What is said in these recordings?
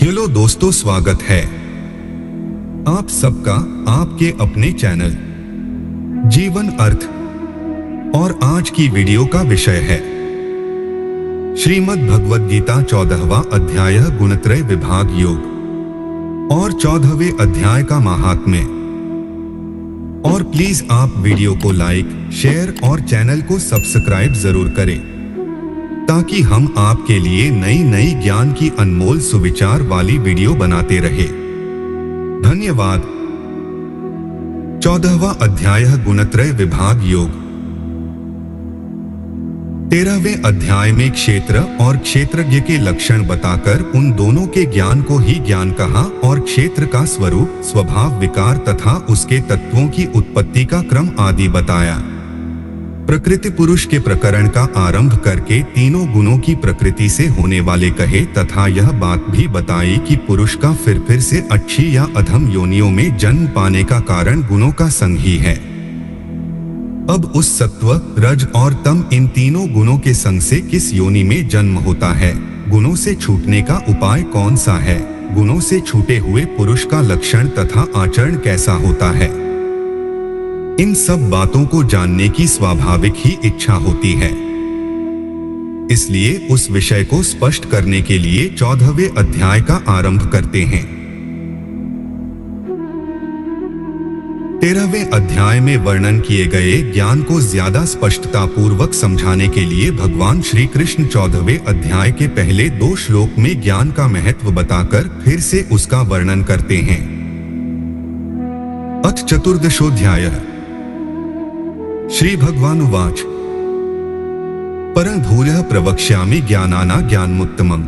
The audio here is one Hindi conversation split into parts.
हेलो दोस्तों, स्वागत है आप सबका आपके अपने चैनल जीवन अर्थ। और आज की वीडियो का विषय है श्रीमद् भगवद गीता 14वां अध्याय गुणत्रय विभाग योग और 14वें अध्याय का महात्म्य। और प्लीज आप वीडियो को लाइक, शेयर और चैनल को सब्सक्राइब जरूर करें ताकि हम आपके लिए नई नई ज्ञान की अनमोल सुविचार वाली वीडियो बनाते रहे। धन्यवाद। 14वां अध्याय गुणत्रय विभाग योग। 13वें अध्याय में क्षेत्र और क्षेत्रज्ञ के लक्षण बताकर उन दोनों के ज्ञान को ही ज्ञान कहा और क्षेत्र का स्वरूप, स्वभाव, विकार तथा उसके तत्वों की उत्पत्ति का क्रम आदि बताया। प्रकृति पुरुष के प्रकरण का आरंभ करके तीनों गुणों की प्रकृति से होने वाले कहे तथा यह बात भी बताई कि पुरुष का फिर से अच्छी या अधम योनियों में जन्म पाने का कारण गुणों का संग ही है। अब उस सत्व, रज और तम इन तीनों गुणों के संग से किस योनि में जन्म होता है, गुणों से छूटने का उपाय कौन सा है, गुणों से छूटे हुए पुरुष का लक्षण तथा आचरण कैसा होता है, इन सब बातों को जानने की स्वाभाविक ही इच्छा होती है। इसलिए उस विषय को स्पष्ट करने के लिए 14वें अध्याय का आरंभ करते हैं। 13वें अध्याय में वर्णन किए गए ज्ञान को ज्यादा स्पष्टता पूर्वक समझाने के लिए भगवान श्री कृष्ण 14वें अध्याय के पहले 2 श्लोक में ज्ञान का महत्व बताकर फिर से उसका वर्णन करते हैं। अथ चतुर्दशोऽध्यायः। श्री भगवान उवाच परं भूयः प्रवक्ष्यामि ज्ञानाना ज्ञानमुत्तमम्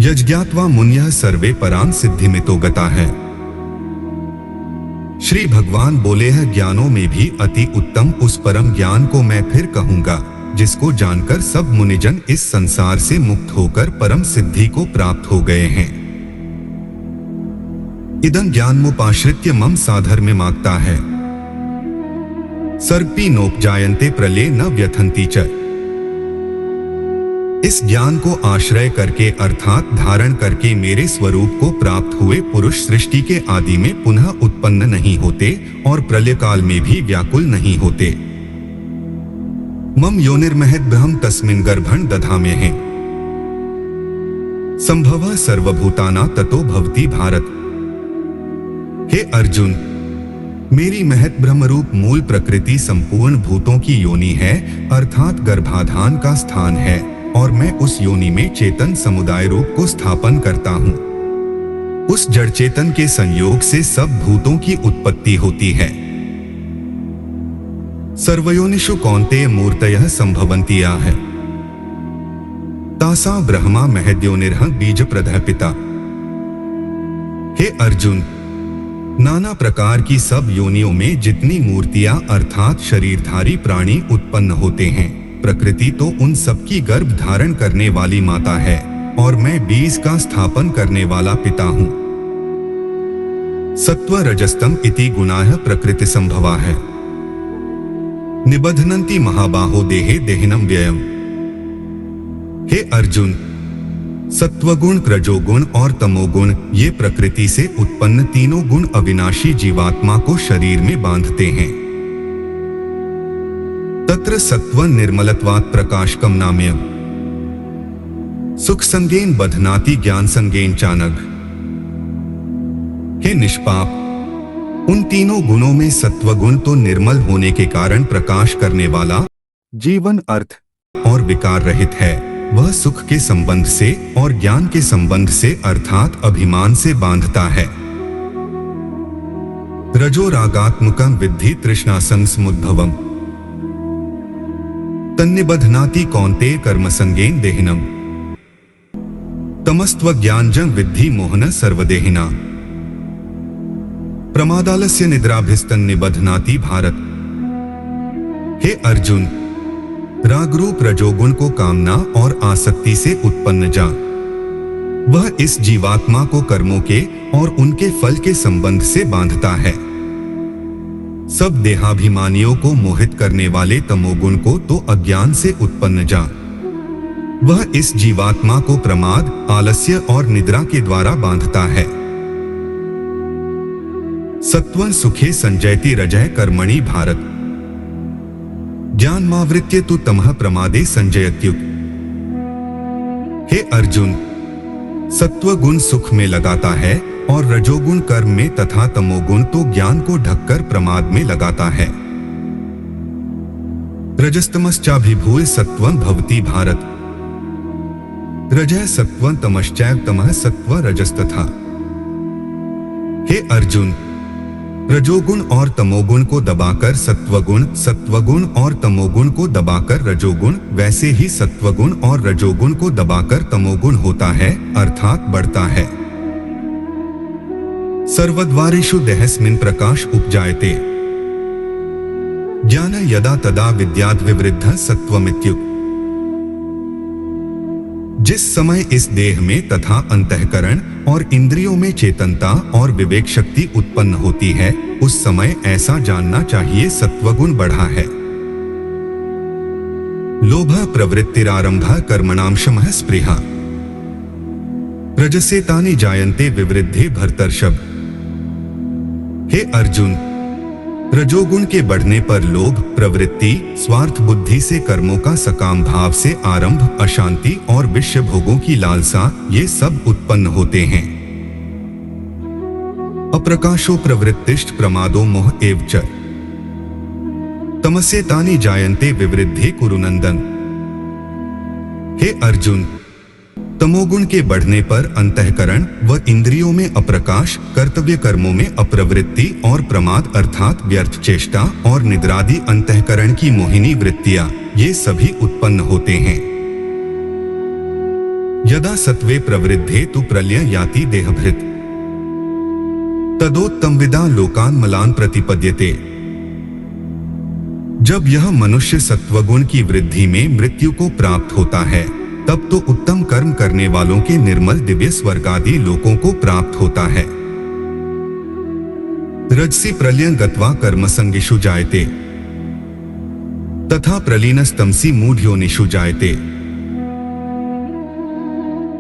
यज्ञात्वा मुनयः सर्वे परां सिद्धिमितो गता है। श्री भगवान बोले हैं, ज्ञानों में भी अति उत्तम उस परम ज्ञान को मैं फिर कहूंगा जिसको जानकर सब मुनिजन इस संसार से मुक्त होकर परम सिद्धि को प्राप्त हो गए हैं। इदं ज्ञानमुपाश्रित्य मम साधर्म्यमागता है सर्पी नोपजायन्ते प्रलये न व्यथन्ति च। इस ज्ञान को आश्रय करके अर्थात धारण करके मेरे स्वरूप को प्राप्त हुए पुरुष सृष्टि के आदि में पुनः उत्पन्न नहीं होते और प्रलय काल में भी व्याकुल नहीं होते। मम योनिर्महद् ब्रह्म तस्मिन् गर्भं दधाम्यहे संभवः सर्वभूतानां ततो भवति भारत। हे अर्जुन, मेरी महत ब्रह्मरूप मूल प्रकृति संपूर्ण भूतों की योनि है अर्थात गर्भाधान का स्थान है और मैं उस योनि में चेतन समुदाय रूप को स्थापन करता हूँ। उस जड़ चेतन के संयोग से सब भूतों की उत्पत्ति होती है। सर्वयोनिषु कौन्तेय मूर्तयः संभवन्ति याः तासां ब्रह्मा महद्योनिर्ह बीज प्रदः पिता। हे अर्जुन, नाना प्रकार की सब योनियों में जितनी मूर्तियां अर्थात शरीरधारी प्राणी उत्पन्न होते हैं, प्रकृति तो उन सब की गर्भ धारण करने वाली माता है और मैं बीज का स्थापन करने वाला पिता हूँ। सत्व रजस्तम इति गुणाः प्रकृति संभवा है निबध्नन्ति महाबाहो देहे देहिनम व्ययम्। हे अर्जुन, सत्वगुण, रजोगुण और तमोगुण ये प्रकृति से उत्पन्न तीनों गुण अविनाशी जीवात्मा को शरीर में बांधते हैं। तत्र सत्व निर्मलत्वात् प्रकाशकम नाम्यम् सुख संगेन बध्नाति ज्ञान संगेन चानघ। हे निष्पाप, उन तीनों गुणों में सत्वगुण तो निर्मल होने के कारण प्रकाश करने वाला, जीवन, अर्थ और विकार रहित है। वह सुख के संबंध से और ज्ञान के संबंध से अर्थात अभिमान से बांधता है। रजो रागात्मकं विद्धि तृष्णासंग समुद्भवम् तन्निबध्नाति कौन्तेय कर्मसंगेन देहिनम् तमस्त्व ज्ञानजं विद्धि मोहन सर्वदेहिना प्रमादालस्य निद्राभिस्तन्निबध्नाति भारत। हे अर्जुन, राग रूप रजोगुण को कामना और आसक्ति से उत्पन्न जा, वह इस जीवात्मा को कर्मों के और उनके फल के संबंध से बांधता है। सब देहाभिमानियों को मोहित करने वाले तमोगुण को तो अज्ञान से उत्पन्न जा, वह इस जीवात्मा को प्रमाद, आलस्य और निद्रा के द्वारा बांधता है। सत्वं सुखे संजयति रजः कर्मणि भारत, ज्ञानमावृत्य तु तमः प्रमादे संजयत्युत। हे अर्जुन, सत्वगुण सुख में लगाता है और रजोगुण कर्म में तथा तमोगुण तो ज्ञान को ढककर प्रमाद में लगाता है। रजस्तमश्चाभिभूय सत्वं भवति भारत, रजः सत्वं तमश्चैव तमः सत्व रजस्तथा। हे अर्जुन, रजोगुण और तमोगुण को दबाकर सत्वगुण, सत्वगुण और तमोगुण को दबाकर रजोगुण, वैसे ही सत्वगुण और रजोगुण को दबाकर तमोगुण होता है, अर्थात बढ़ता है। सर्वद्वारेषु देहस्मिन् प्रकाश उपजायते, ज्ञान यदा तदा विद्याद् विवृद्धः सत्वमित्युक्तः। जिस समय इस देह में तथा अंतःकरण और इंद्रियों में चेतनता और विवेक शक्ति उत्पन्न होती है, उस समय ऐसा जानना चाहिए सत्वगुण बढ़ा है। लोभ प्रवृत्तिरारंभ कर्मणां शमः स्पृहा, रजसेतानि जायन्ते विवृद्धे भरतर्षभ। हे अर्जुन, रजोगुण के बढ़ने पर लोभ, प्रवृत्ति, स्वार्थ बुद्धि से कर्मों का सकाम भाव से आरंभ, अशांति और विषय भोगों की लालसा, ये सब उत्पन्न होते हैं। अप्रकाशो प्रवृत्तिश्च प्रमादो मोह एव च, तमसेतानि जायन्ते विवृद्धे कुरु नंदन। हे अर्जुन, तमोगुण के बढ़ने पर अंतःकरण व इंद्रियों में अप्रकाश, कर्तव्य कर्मों में अप्रवृत्ति और प्रमाद अर्थात व्यर्थ चेष्टा और निद्रादि अंतःकरण की मोहिनी वृत्तियां, ये सभी उत्पन्न होते हैं। यदा सत्वे प्रवृद्धे तु प्रलय याति देहभृत, तदोत्तमविदा लोकान मलान प्रतिपद्यते। जब यह मनुष्य सत्वगुण की वृद्धि में मृत्यु को प्राप्त होता है, तब तो उत्तम कर्म करने वालों के निर्मल दिव्य स्वर्ग आदि लोकों को प्राप्त होता है। रजसी प्रलयं गत्वा कर्मसंगिषु जायते, तथा प्रलीनस्तमसी मूढ़योनिषु जायते।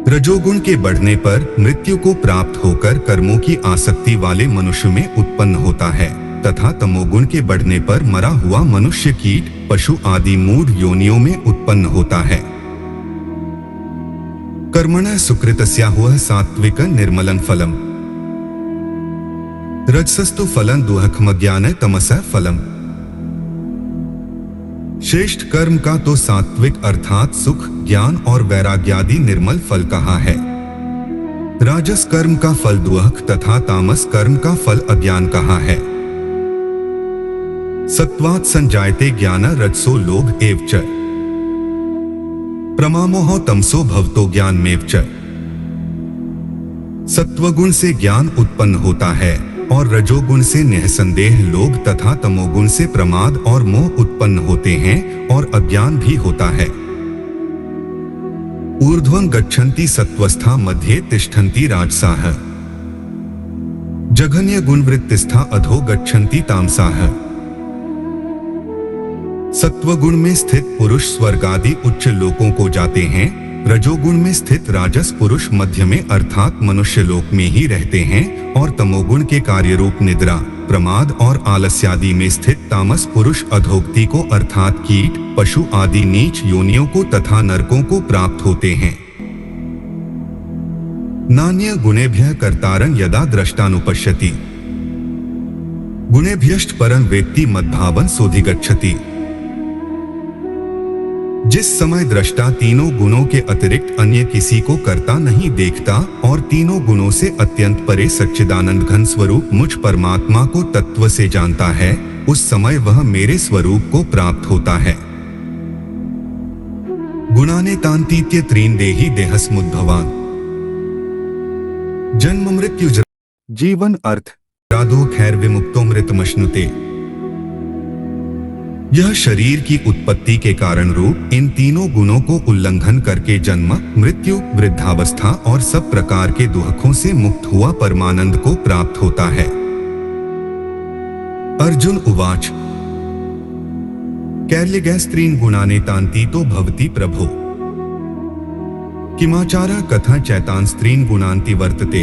रजोगुण के बढ़ने पर मृत्यु को प्राप्त होकर कर्मों की आसक्ति वाले मनुष्य में उत्पन्न होता है, तथा तमोगुण के बढ़ने पर मरा हुआ मनुष्य कीट, पशु आदि मूढ़ योनियों में उत्पन्न होता है। कर्मणः सुकृतस्याहुः सात्विकं निर्मलं फलम्, रजसस्तु फलं दुःखमज्ञानं तमसः फलम्। श्रेष्ठ कर्म का तो सात्विक अर्थात सुख, ज्ञान और वैराग्यादि निर्मल फल कहा है। राजस कर्म का फल दुःख तथा तामस कर्म का फल अज्ञान कहा है। सत्वात् संजायते ज्ञान रजसो लोभ एव च, प्रमामोह तमसो भवतो ज्ञानमेव च। सत्वगुण से ज्ञान उत्पन्न होता है और रजोगुण से निःसंदेह लोभ तथा तमोगुण से प्रमाद और मोह उत्पन्न होते हैं और अज्ञान भी होता है। ऊर्ध्वं गच्छन्ति सत्वस्था मध्ये तिष्ठन्ति राजसाः, जघन्य गुणवृत्तिस्था अधो गच्छन्ति तामसाः। सत्वगुण में स्थित पुरुष स्वर्ग आदि उच्च लोकों को जाते हैं, रजोगुण में स्थित राजस पुरुष मध्य में अर्थात मनुष्य लोक में ही रहते हैं और तमोगुण के कार्य रूप निद्रा, प्रमाद और आलस्यादि में स्थित तामस पुरुष अधोगति को अर्थात कीट, पशु आदि नीच योनियों को तथा नरकों को प्राप्त होते हैं। नान्य गुणेभ्यः कर्तारं यदा द्रष्टानुपश्यति, गुणेभ्यश्च परं वेत्ति मद्भावं सोऽधिगच्छति। जिस समय दृष्टा तीनों गुणों के अतिरिक्त अन्य किसी को करता नहीं देखता और तीनों गुणों से अत्यंत परे सच्चिदानंद घन स्वरूप मुझ परमात्मा को तत्व से जानता है, उस समय वह मेरे स्वरूप को प्राप्त होता है। गुणाने तान्तीत्य त्रीन देहि देहस्मुद्भवान्, जन्म मृत्यु जीवन अर्थ राधो खैर विमुक्तो मृतमश्नुते। यह शरीर की उत्पत्ति के कारण रूप इन तीनों गुणों को उल्लंघन करके जन्म, मृत्यु, वृद्धावस्था और सब प्रकार के दुखों से मुक्त हुआ परमानंद को प्राप्त होता है। अर्जुन उवाच कैर्लिगैस्त्रीन गुणाने तान्ति तो भवति प्रभो, किमाचारः कथा चैतांस्त्रीन् गुणान्ति वर्तते।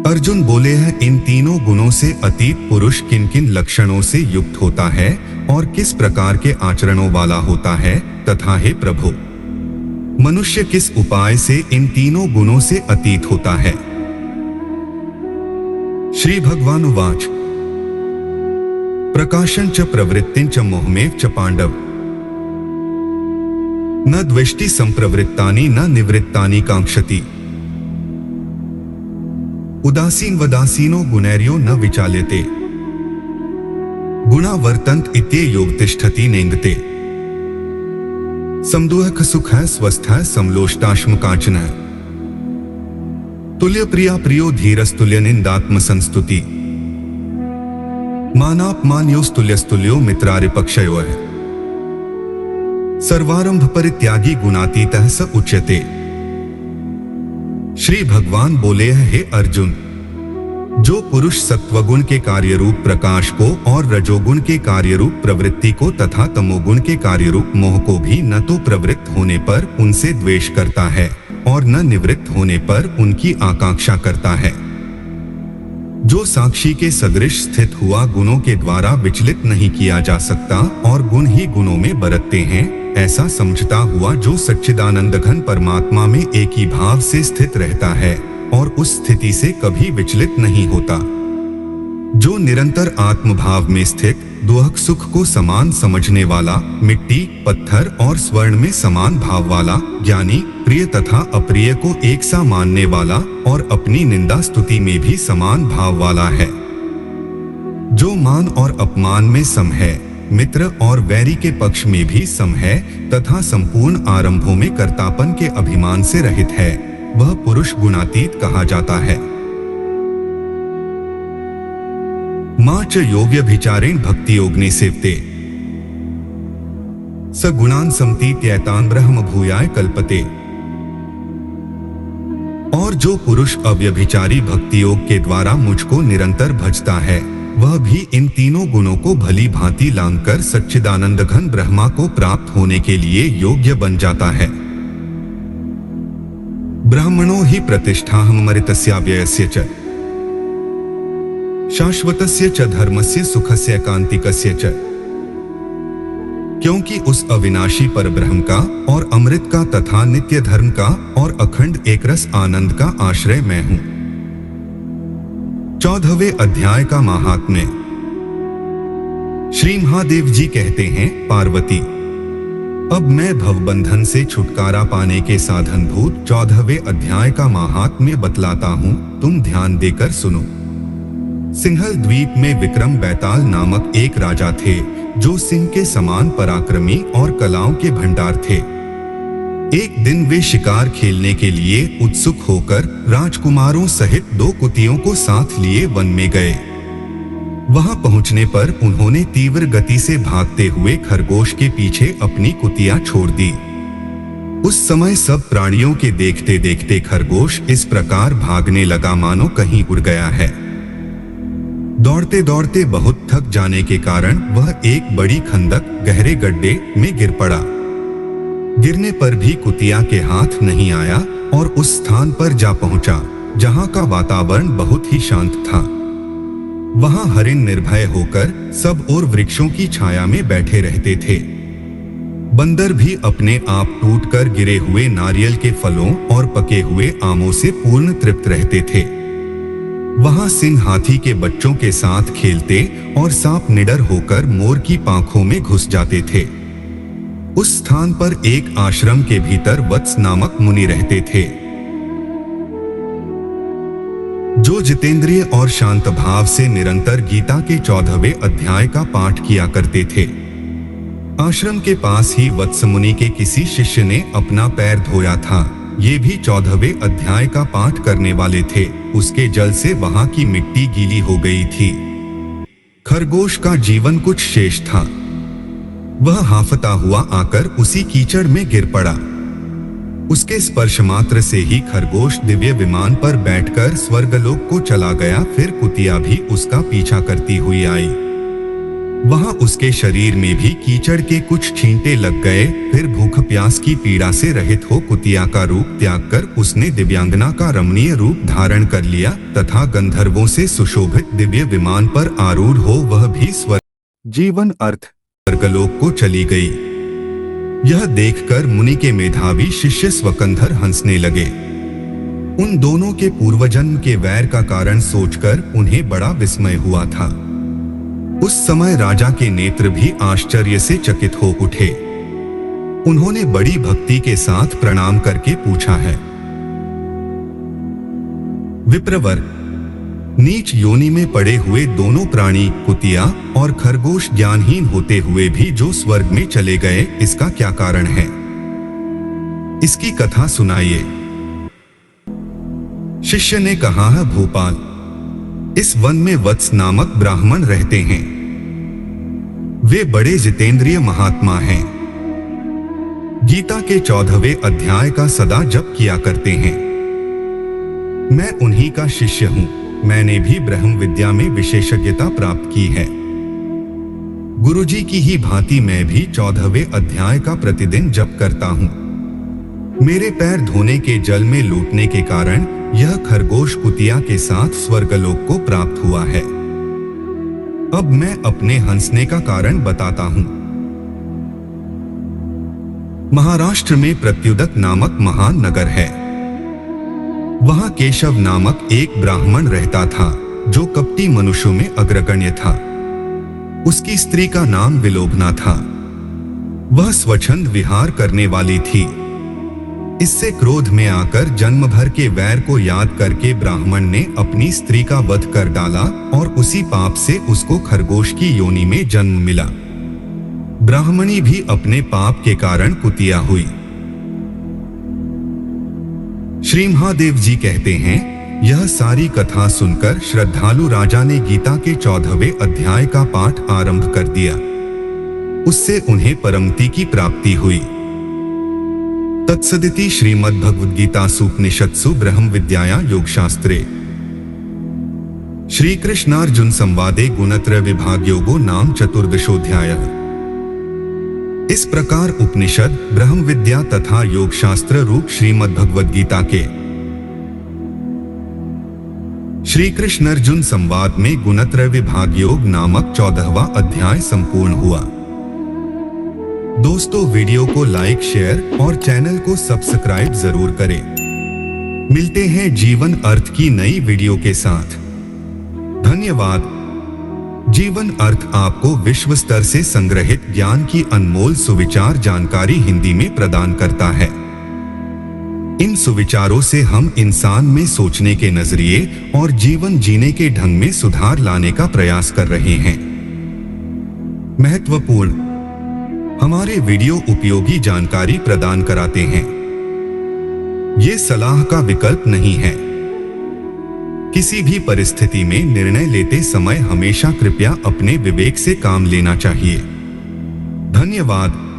अर्जुन बोले हैं, इन तीनों गुणों से अतीत पुरुष किन किन लक्षणों से युक्त होता है और किस प्रकार के आचरणों वाला होता है, तथा हे प्रभु, मनुष्य किस उपाय से इन तीनों गुणों से अतीत होता है। श्री भगवान उवाच, प्रकाशं च प्रवृत्तिं च मोहमेव च पांडव, न द्वेष्टि संप्रवृत्तानि न निवृत्तानि कांक्षति। उदासीन वदासीनो गुणैर्यो न विचाल्यते, गुणा वर्तन्त इत्ये योग तिष्ठति नेङ्गते। समदुःख सुखः स्वस्थः समलोष्टाश्म कांचनः, तुल्य प्रिया प्रियो धीरस्तुल्य निंदात्म संस्तुति। मानापमानयोस्तुल्यस्तुल्यो मित्रारिपक्षयोः, सर्वारंभ परित्यागी गुणातीतः स उच्यते। श्री भगवान बोले हैं, हे अर्जुन, जो पुरुष सत्वगुण के कार्य रूप प्रकाश को और रजोगुण के कार्य रूप प्रवृत्ति को तथा तमोगुण के कार्य रूप मोह को भी न तो प्रवृत्त होने पर उनसे द्वेष करता है और न निवृत्त होने पर उनकी आकांक्षा करता है, जो साक्षी के सदृश स्थित हुआ गुणों के द्वारा विचलित नहीं किया जा सकता और गुण ही गुणों में बरतते हैं, ऐसा समझता हुआ जो सच्चिदानंद घन परमात्मा में एक ही भाव से स्थित रहता है और उस स्थिति से कभी विचलित नहीं होता, जो निरंतर आत्मभाव में स्थित दुख सुख को समान समझने वाला, मिट्टी पत्थर और स्वर्ण में समान भाव वाला, ज्ञानी प्रिय तथा अप्रिय को एक सा मानने वाला और अपनी निंदा स्तुति में भी समान भाव वाला है, जो मान और अपमान में सम है, मित्र और वैरी के पक्ष में भी सम है तथा संपूर्ण आरंभों में कर्तापन के अभिमान से रहित है, वह पुरुष गुणातीत कहा जाता है। मां च योग्यभिचारेण भक्ति योगने सेवते, स गुणान समतीत्यैतान ब्रह्म भूयाय कल्पते। और जो पुरुष अव्यभिचारी भक्ति योग के द्वारा मुझको निरंतर भजता है, वह भी इन तीनों गुणों को भली भांति लांघकर सच्चिदानंद घन ब्रह्मा को प्राप्त होने के लिए योग्य बन जाता है। ब्राह्मणो हि प्रतिष्ठाहममृतस्याव्ययस्य च, शाश्वतस्य च धर्मस्य सुखस्य एकांतिकस्य च। क्योंकि उस अविनाशी परब्रह्म का और अमृत का तथा नित्य धर्म का और अखंड एकरस आनंद का आश्रय मैं हूं। 14वें अध्याय का महात्म्य। श्री महादेव जी कहते हैं, पार्वती, अब मैं भवबंधन से छुटकारा पाने के साधनभूत 14वें अध्याय का महात्म्य बतलाता हूं, तुम ध्यान देकर सुनो। सिंहल द्वीप में विक्रम बैताल नामक एक राजा थे, जो सिंह के समान पराक्रमी और कलाओं के भंडार थे। एक दिन वे शिकार खेलने के लिए उत्सुक होकर राजकुमारों सहित 2 कुतियों को साथ लिए वन में गए। वहां पहुंचने पर उन्होंने तीव्र गति से भागते हुए खरगोश के पीछे अपनी कुतिया छोड़ दी। उस समय सब प्राणियों के देखते देखते खरगोश इस प्रकार भागने लगा मानो कहीं उड़ गया है। दौड़ते दौड़ते बहुत थक जाने के कारण वह एक बड़ी खंदक गहरे गड्ढे में गिर पड़ा। गिरने पर भी कुतिया के हाथ नहीं आया और उस स्थान पर जा पहुंचा जहां का वातावरण बहुत ही शांत था। वहां हरिण निर्भय होकर सब और वृक्षों की छाया में बैठे रहते थे। बंदर भी अपने आप टूटकर गिरे हुए नारियल के फलों और पके हुए आमों से पूर्ण तृप्त रहते थे। वहां सिंह हाथी के बच्चों के साथ खेलते और सांप निडर होकर मोर की पांखों में घुस जाते थे। उस स्थान पर एक आश्रम के भीतर वत्स नामक मुनि रहते थे, जो जितेंद्रिय और शांत भाव से निरंतर गीता के 14वें अध्याय का पाठ किया करते थे। आश्रम के पास ही वत्स मुनि के किसी शिष्य ने अपना पैर धोया था। ये भी 14वें अध्याय का पाठ करने वाले थे। उसके जल से वहां की मिट्टी गीली हो गई थी। खरगोश का जीवन कुछ शेष था। वह हांफता हुआ आकर उसी कीचड़ में गिर पड़ा। उसके स्पर्श मात्र से ही खरगोश दिव्य विमान पर बैठकर स्वर्गलोक को चला गया। फिर कुतिया भी उसका पीछा करती हुई आई। वहां उसके शरीर में भी कीचड़ के कुछ छींटे लग गए। फिर भूख प्यास की पीड़ा से रहित हो कुतिया का रूप त्याग कर उसने दिव्यांगना का रमणीय रूप धारण कर लिया तथा गंधर्वों से सुशोभित दिव्य विमान पर आरूढ़ हो वह भी जीवन अर्थ स्वर्गलोक को चली गई। यह देखकर मुनि के मेधावी शिष्य स्वकंधर हंसने लगे। उन दोनों के पूर्वजन्म के वैर का कारण सोचकर उन्हें बड़ा विस्मय हुआ था। उस समय राजा के नेत्र भी आश्चर्य से चकित हो उठे। उन्होंने बड़ी भक्ति के साथ प्रणाम करके पूछा है, विप्रवर, नीच योनि में पड़े हुए दोनों प्राणी कुतिया और खरगोश ज्ञानहीन होते हुए भी जो स्वर्ग में चले गए, इसका क्या कारण है? इसकी कथा सुनाइए। शिष्य ने कहा है, भोपाल, इस वन में वत्स नामक ब्राह्मण रहते हैं। वे बड़े जितेंद्रिय महात्मा हैं। गीता के 14वें अध्याय का सदा जप किया करते हैं। मैं उन्हीं का शिष्य हूं। मैंने भी ब्रह्म विद्या में विशेषज्ञता प्राप्त की है। गुरुजी की ही भांति मैं भी 14वें अध्याय का प्रतिदिन जप करता हूं। मेरे पैर धोने के जल में लूटने के कारण यह खरगोश कुतिया के साथ स्वर्गलोक को प्राप्त हुआ है। अब मैं अपने हंसने का कारण बताता हूं। महाराष्ट्र में प्रत्युदक नामक महान नगर है। वहां केशव नामक एक ब्राह्मण रहता था जो कपटी मनुष्यों में अग्रगण्य था। उसकी स्त्री का नाम विलोभना था। वह स्वच्छंद विहार करने वाली थी। इससे क्रोध में आकर जन्म भर के वैर को याद करके ब्राह्मण ने अपनी स्त्री का वध कर डाला और उसी पाप से उसको खरगोश की योनि में जन्म मिला। ब्राह्मणी भी अपने पाप के कारण कुतिया हुई। श्री महादेव जी कहते हैं, यह सारी कथा सुनकर श्रद्धालु राजा ने गीता के 14वें अध्याय का पाठ आरंभ कर दिया। उससे उन्हें परमति की प्राप्ति हुई। तत्सदिति श्रीमद्भगवद्गीतासु उपनिषत्सु ब्रह्म विद्याया योगशास्त्रे श्री कृष्णार्जुन संवादे गुणत्रय विभाग योगो नाम चतुर्दशोऽध्यायः। इस प्रकार उपनिषद, ब्रह्म विद्या तथा योग शास्त्र रूप श्रीमद्भगवद्गीता के श्री कृष्ण अर्जुन संवाद में गुणत्रय विभाग योग नामक 14वां अध्याय संपूर्ण हुआ। दोस्तों, वीडियो को लाइक, शेयर और चैनल को सब्सक्राइब जरूर करें। मिलते हैं जीवन अर्थ की नई वीडियो के साथ। धन्यवाद। जीवन अर्थ आपको विश्व स्तर से संग्रहित ज्ञान की अनमोल सुविचार जानकारी हिंदी में प्रदान करता है। इन सुविचारों से हम इंसान में सोचने के नजरिए और जीवन जीने के ढंग में सुधार लाने का प्रयास कर रहे हैं। महत्वपूर्ण, हमारे वीडियो उपयोगी जानकारी प्रदान कराते हैं। ये सलाह का विकल्प नहीं है। किसी भी परिस्थिति में निर्णय लेते समय हमेशा कृपया अपने विवेक से काम लेना चाहिए। धन्यवाद।